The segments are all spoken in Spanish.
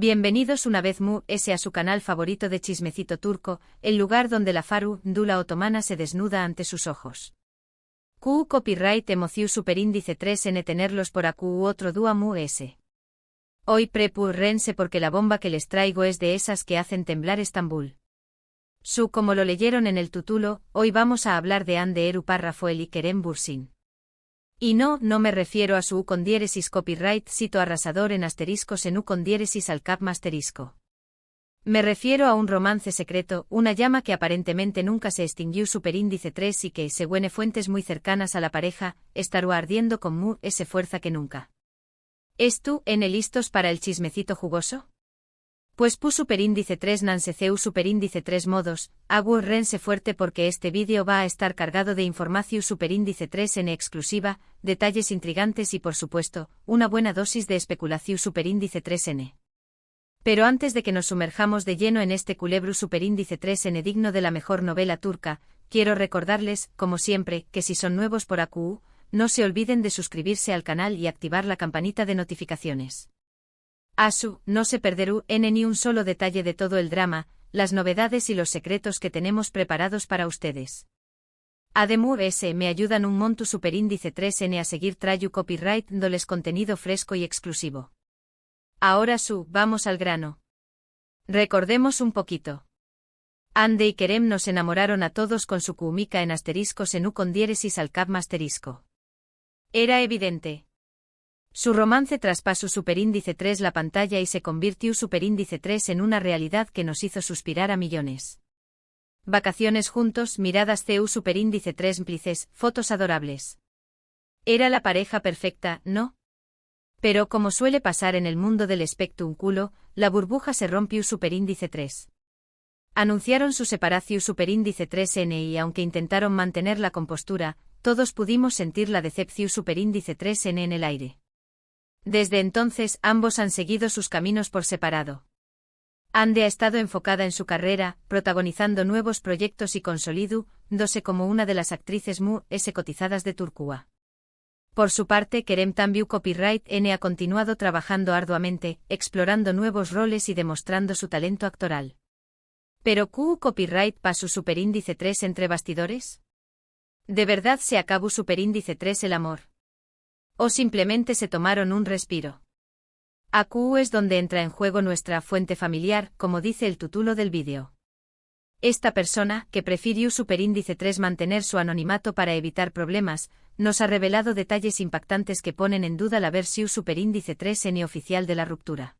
Bienvenidos una vez a su canal favorito de Chismecito Turco, el lugar donde la farandula otomana se desnuda ante sus ojos. Copyright emociu superíndice 3n tenerlos por acu otro dua s. Hoy prepúrense porque la bomba que les traigo es de esas que hacen temblar Estambul. Como lo leyeron en el título, hoy vamos a hablar de Hande Eru Rafael y Kerem Bürsin. Y no me refiero a su U con diéresis copyright cito arrasador en asteriscos en U con diéresis al cap asterisco. Me refiero a un romance secreto, una llama que aparentemente nunca se extinguió superíndice 3 y que, según fuentes muy cercanas a la pareja, estará ardiendo con fuerza que nunca. ¿Tú listos para el chismecito jugoso? Pues superíndice 3 nanseceu superíndice 3 modos, rense fuerte porque este vídeo va a estar cargado de información superíndice 3 en exclusiva, detalles intrigantes y por supuesto, una buena dosis de especulación superíndice 3n. Pero antes de que nos sumerjamos de lleno en este culebro superíndice 3n digno de la mejor novela turca, quiero recordarles, como siempre, que si son nuevos por AQ, no se olviden de suscribirse al canal y activar la campanita de notificaciones. No se perderá ni un solo detalle de todo el drama, las novedades y los secretos que tenemos preparados para ustedes. Además me ayudan un monto superíndice 3n a seguir trayu copyright dándoles contenido fresco y exclusivo. Ahora vamos al grano. Recordemos un poquito. Hande y Kerem nos enamoraron a todos con su cumica en asteriscos en U con diéresis al cap asterisco. Era evidente. Su romance traspasó superíndice 3 la pantalla y se convirtió superíndice 3 en una realidad que nos hizo suspirar a millones. Vacaciones juntos, miradas CU superíndice 3 plices, fotos adorables. Era la pareja perfecta, ¿no? Pero como suele pasar en el mundo del espectáculo, la burbuja se rompió superíndice 3. Anunciaron su separación superíndice 3n y aunque intentaron mantener la compostura, todos pudimos sentir la decepción superíndice 3n en el aire. Desde entonces, ambos han seguido sus caminos por separado. Hande ha estado enfocada en su carrera, protagonizando nuevos proyectos y consolidándose como una de las actrices cotizadas de Turquía. Por su parte, Kerem también Copyright N ha continuado trabajando arduamente, explorando nuevos roles y demostrando su talento actoral. ¿Pero Copyright pasó superíndice 3 entre bastidores? ¿De verdad se acabó superíndice 3 el amor? ¿O simplemente se tomaron un respiro? AQ es donde entra en juego nuestra fuente familiar, como dice el título del vídeo. Esta persona, que prefirió superíndice 3 mantener su anonimato para evitar problemas, nos ha revelado detalles impactantes que ponen en duda la versión superíndice 3n oficial de la ruptura.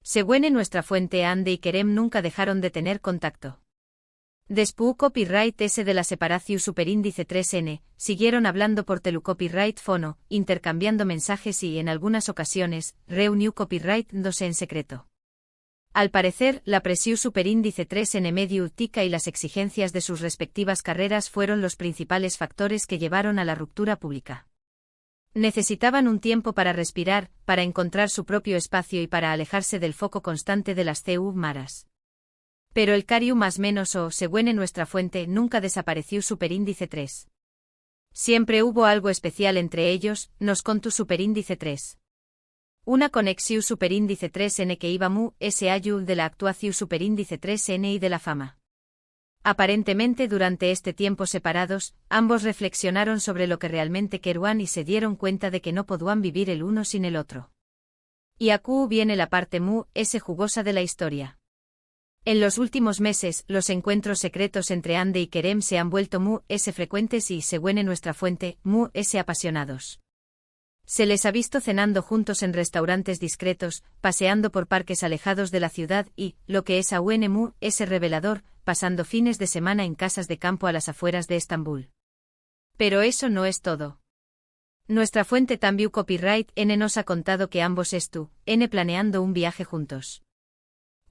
Según nuestra fuente, Hande y Kerem nunca dejaron de tener contacto. Después copyright S de la separación superíndice 3n, siguieron hablando por telecopyright fono, intercambiando mensajes y, en algunas ocasiones, reunió copyright 2 en secreto. Al parecer, la presión superíndice 3n medio utica y las exigencias de sus respectivas carreras fueron los principales factores que llevaron a la ruptura pública. Necesitaban un tiempo para respirar, para encontrar su propio espacio y para alejarse del foco constante de las CU maras. Pero el cariu más menos según nuestra fuente, nunca desapareció superíndice 3. Siempre hubo algo especial entre ellos, nos contó superíndice 3. Una conexión superíndice 3n que iba ayul de la actuación superíndice 3n y de la fama. Aparentemente durante este tiempo separados, ambos reflexionaron sobre lo que realmente querían y se dieron cuenta de que no podían vivir el uno sin el otro. Y aquí viene la parte jugosa de la historia. En los últimos meses, los encuentros secretos entre Hande y Kerem se han vuelto frecuentes y, según nuestra fuente, apasionados. Se les ha visto cenando juntos en restaurantes discretos, paseando por parques alejados de la ciudad y, lo que es aún revelador, pasando fines de semana en casas de campo a las afueras de Estambul. Pero eso no es todo. Nuestra fuente también Copyright N nos ha contado que ambos planeando un viaje juntos.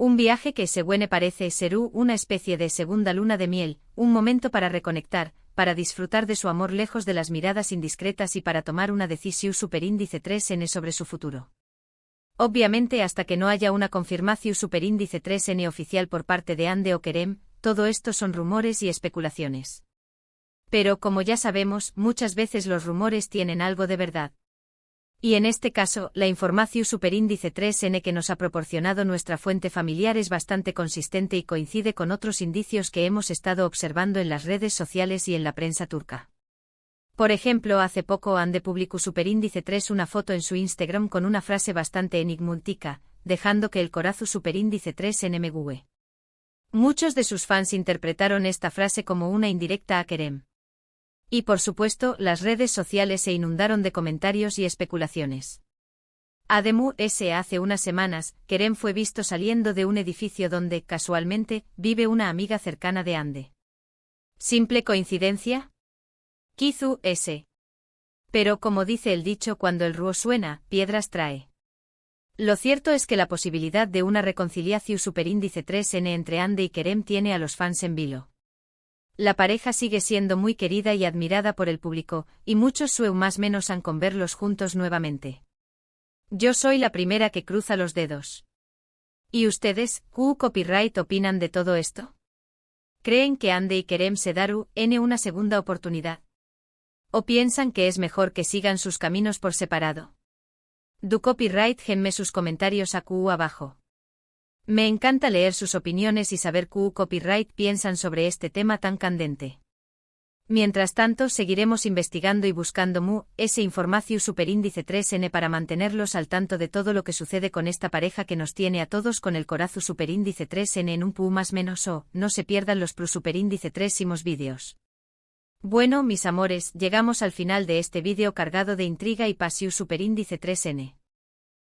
Un viaje que según parece ser una especie de segunda luna de miel, un momento para reconectar, para disfrutar de su amor lejos de las miradas indiscretas y para tomar una decisión superíndice 3n sobre su futuro. Obviamente hasta que no haya una confirmación superíndice 3n oficial por parte de Hande o Kerem, todo esto son rumores y especulaciones. Pero como ya sabemos, muchas veces los rumores tienen algo de verdad. Y en este caso, la información superíndice 3N que nos ha proporcionado nuestra fuente familiar es bastante consistente y coincide con otros indicios que hemos estado observando en las redes sociales y en la prensa turca. Por ejemplo, hace poco Hande publicó superíndice 3 una foto en su Instagram con una frase bastante enigmática, dejando que el corazo superíndice 3N me gue. Muchos de sus fans interpretaron esta frase como una indirecta a Kerem. Y por supuesto, las redes sociales se inundaron de comentarios y especulaciones. Además, hace unas semanas, Kerem fue visto saliendo de un edificio donde, casualmente, vive una amiga cercana de Hande. ¿Simple coincidencia? Kizu S. Pero como dice el dicho, cuando el ruo suena, piedras trae. Lo cierto es que la posibilidad de una reconciliación superíndice 3N entre Hande y Kerem tiene a los fans en vilo. La pareja sigue siendo muy querida y admirada por el público, y muchos sueñan más menos han con verlos juntos nuevamente. Yo soy la primera que cruza los dedos. ¿Y ustedes, Copyright, opinan de todo esto? ¿Creen que Hande y Kerem se darán una segunda oportunidad? ¿O piensan que es mejor que sigan sus caminos por separado? Copyright, genme sus comentarios abajo. Me encanta leer sus opiniones y saber qué Copyright piensan sobre este tema tan candente. Mientras tanto, seguiremos investigando y buscando ese información superíndice 3N para mantenerlos al tanto de todo lo que sucede con esta pareja que nos tiene a todos con el corazón superíndice 3N en un más menos o, no se pierdan los superíndice 3 vídeos. Bueno, mis amores, llegamos al final de este vídeo cargado de intriga y pasión superíndice 3N.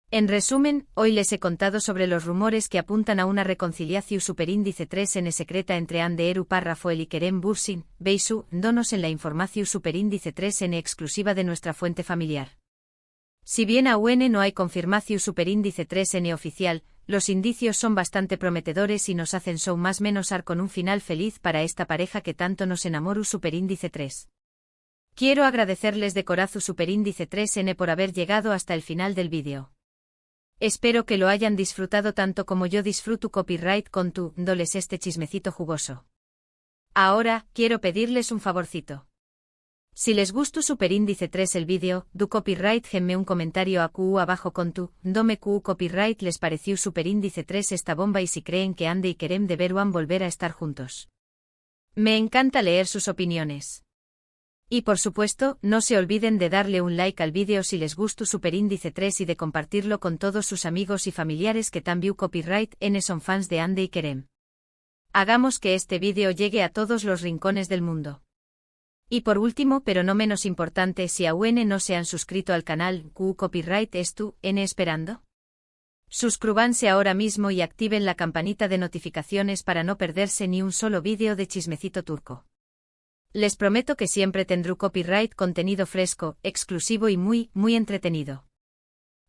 En resumen, hoy les he contado sobre los rumores que apuntan a una reconciliación superíndice 3N secreta entre Hande Erupar-Rafael y Kerem Bürsin, Beisu, donos en la información superíndice 3N exclusiva de nuestra fuente familiar. Si bien aún no hay confirmación superíndice 3N oficial, los indicios son bastante prometedores y nos hacen show más menos con un final feliz para esta pareja que tanto nos enamoró superíndice 3. Quiero agradecerles de corazón superíndice 3N por haber llegado hasta el final del vídeo. Espero que lo hayan disfrutado tanto como yo disfruto Copyright contándoles este chismecito jugoso. Ahora, quiero pedirles un favorcito. Si les gustó superíndice 3 el vídeo, Copyright genme un comentario abajo contándome Copyright les pareció superíndice 3 esta bomba y si creen que Hande y Kerem deberán volver a estar juntos. Me encanta leer sus opiniones. Y por supuesto, no se olviden de darle un like al vídeo si les gustó superíndice 3 y de compartirlo con todos sus amigos y familiares que también Copyright son fans de Hande y Kerem. Hagamos que este vídeo llegue a todos los rincones del mundo. Y por último, pero no menos importante, si aún no se han suscrito al canal, Copyright esperando. Suscríbanse ahora mismo y activen la campanita de notificaciones para no perderse ni un solo vídeo de chismecito turco. Les prometo que siempre tendré Copyright contenido fresco, exclusivo y muy entretenido.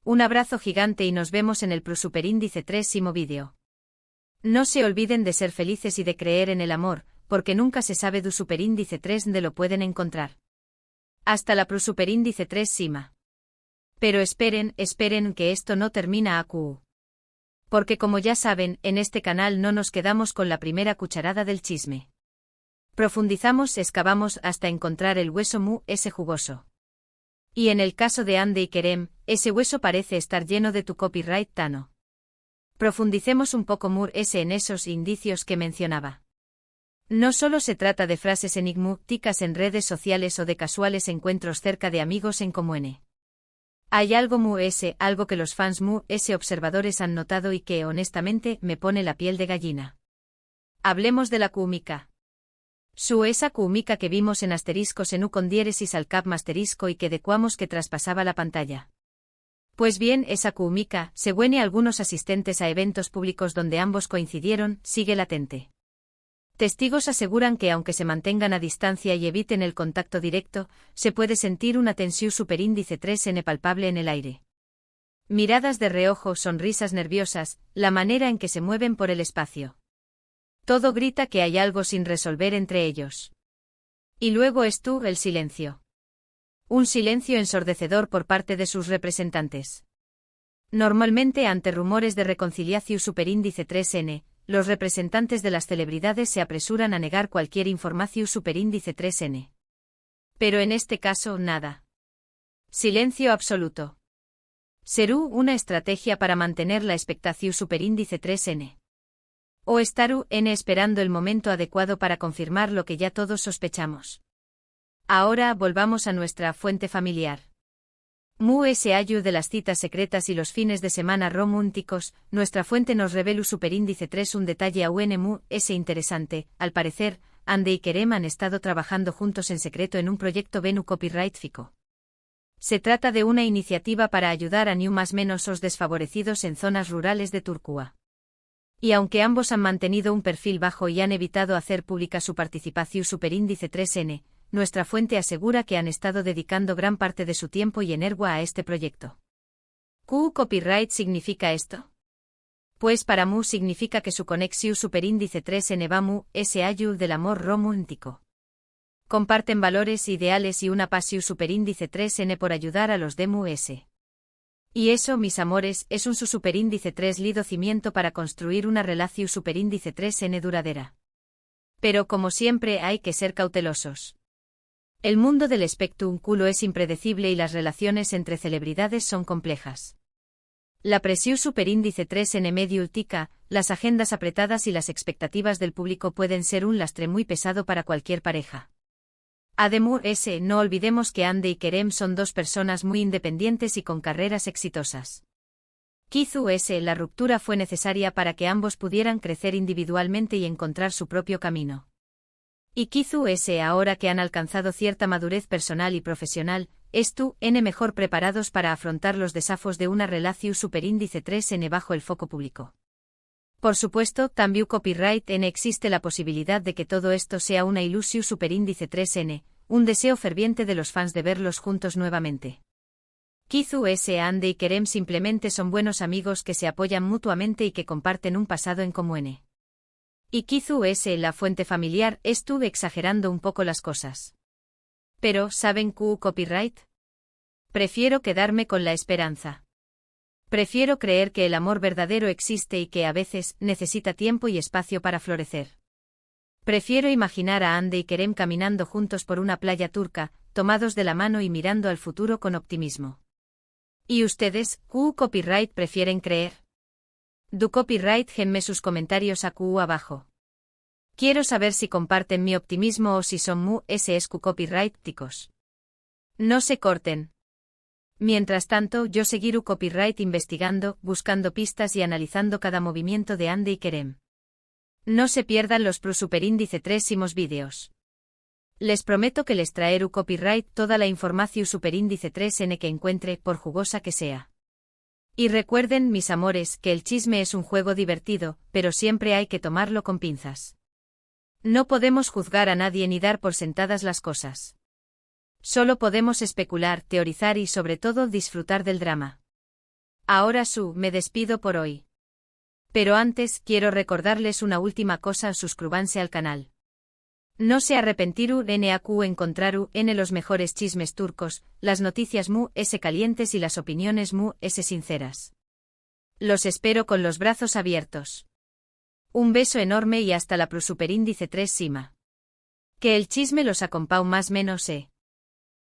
Un abrazo gigante y nos vemos en el superíndice 3 vídeo. No se olviden de ser felices y de creer en el amor, porque nunca se sabe du superíndice 3 de lo pueden encontrar. Hasta la superíndice 3 sima. Pero esperen que esto no termina acu. Porque como ya saben, en este canal no nos quedamos con la primera cucharada del chisme. Profundizamos, excavamos hasta encontrar el hueso ese jugoso. Y en el caso de Hande y Kerem, ese hueso parece estar lleno de tu Copyright Tano. Profundicemos un poco en esos indicios que mencionaba. No solo se trata de frases enigmáticas en redes sociales o de casuales encuentros cerca de amigos en común. Hay algo algo que los fans observadores han notado y que honestamente me pone la piel de gallina. Hablemos de la química. Esa química que vimos en asteriscos en U con diéresis al cap asterisco y que decuamos que traspasaba la pantalla. Pues bien, esa química, según algunos asistentes a eventos públicos donde ambos coincidieron, sigue latente. Testigos aseguran que aunque se mantengan a distancia y eviten el contacto directo, se puede sentir una tensión superíndice 3N palpable en el aire. Miradas de reojo, sonrisas nerviosas, la manera en que se mueven por el espacio. Todo grita que hay algo sin resolver entre ellos. Y luego el silencio. Un silencio ensordecedor por parte de sus representantes. Normalmente ante rumores de reconciliación superíndice 3N, los representantes de las celebridades se apresuran a negar cualquier información superíndice 3N. Pero en este caso, nada. Silencio absoluto. ¿Serú una estrategia para mantener la expectación superíndice 3N? ¿O estarú N esperando el momento adecuado para confirmar lo que ya todos sospechamos? Ahora volvamos a nuestra fuente familiar. Mu se ayu de las citas secretas y los fines de semana románticos, nuestra fuente nos revela superíndice 3 un detalle aún mu es interesante. Al parecer, Andy y Kerem han estado trabajando juntos en secreto en un proyecto Venu Copyright Fico. Se trata de una iniciativa para ayudar a New más menos os desfavorecidos en zonas rurales de Turquía. Y aunque ambos han mantenido un perfil bajo y han evitado hacer pública su participación superíndice 3N, nuestra fuente asegura que han estado dedicando gran parte de su tiempo y energía a este proyecto. ¿Qué copyright significa esto? Pues para Mu significa que su conexión superíndice 3N va Mu ese ayul del amor romántico. Comparten valores ideales y una pasión superíndice 3N por ayudar a los de Mu S. Y eso, mis amores, es un su superíndice 3 lido cimiento para construir una relación superíndice 3N duradera. Pero como siempre hay que ser cautelosos. El mundo del espectáculo es impredecible y las relaciones entre celebridades son complejas. La presión superíndice 3N medio ultica, las agendas apretadas y las expectativas del público pueden ser un lastre muy pesado para cualquier pareja. Además, no olvidemos que Andy y Kerem son dos personas muy independientes y con carreras exitosas. Quizás la ruptura fue necesaria para que ambos pudieran crecer individualmente y encontrar su propio camino. Y quizás ahora que han alcanzado cierta madurez personal y profesional, están mejor preparados para afrontar los desafíos de una relación superíndice 3N bajo el foco público. Por supuesto, también copyright N existe la posibilidad de que todo esto sea una ilusión superíndice 3N, un deseo ferviente de los fans de verlos juntos nuevamente. Quizás Andy y Kerem simplemente son buenos amigos que se apoyan mutuamente y que comparten un pasado en común. Y quizás la fuente familiar estuve exagerando un poco las cosas. Pero, ¿saben qué copyright? Prefiero quedarme con la esperanza. Prefiero creer que el amor verdadero existe y que a veces necesita tiempo y espacio para florecer. Prefiero imaginar a Andy y Kerem caminando juntos por una playa turca, tomados de la mano y mirando al futuro con optimismo. ¿Y ustedes, qué copyright prefieren creer? Du copyright genme sus comentarios abajo. Quiero saber si comparten mi optimismo o si son mu SSQ copyright ticos. No se corten. Mientras tanto, yo seguiré copyright investigando, buscando pistas y analizando cada movimiento de Andy y Kerem. No se pierdan los superíndice 3 vídeos. Les prometo que les traeré copyright toda la información superíndice 3N que encuentre, por jugosa que sea. Y recuerden, mis amores, que el chisme es un juego divertido, pero siempre hay que tomarlo con pinzas. No podemos juzgar a nadie ni dar por sentadas las cosas. Solo podemos especular, teorizar y sobre todo disfrutar del drama. Ahora me despido por hoy. Pero antes, quiero recordarles una última cosa: suscríbanse al canal. No se arrepentiru NAQ encontraru en los mejores chismes turcos, las noticias mu s calientes y las opiniones mu s sinceras. Los espero con los brazos abiertos. Un beso enorme y hasta la superíndice 3 Sima. Que el chisme los acompañe más menos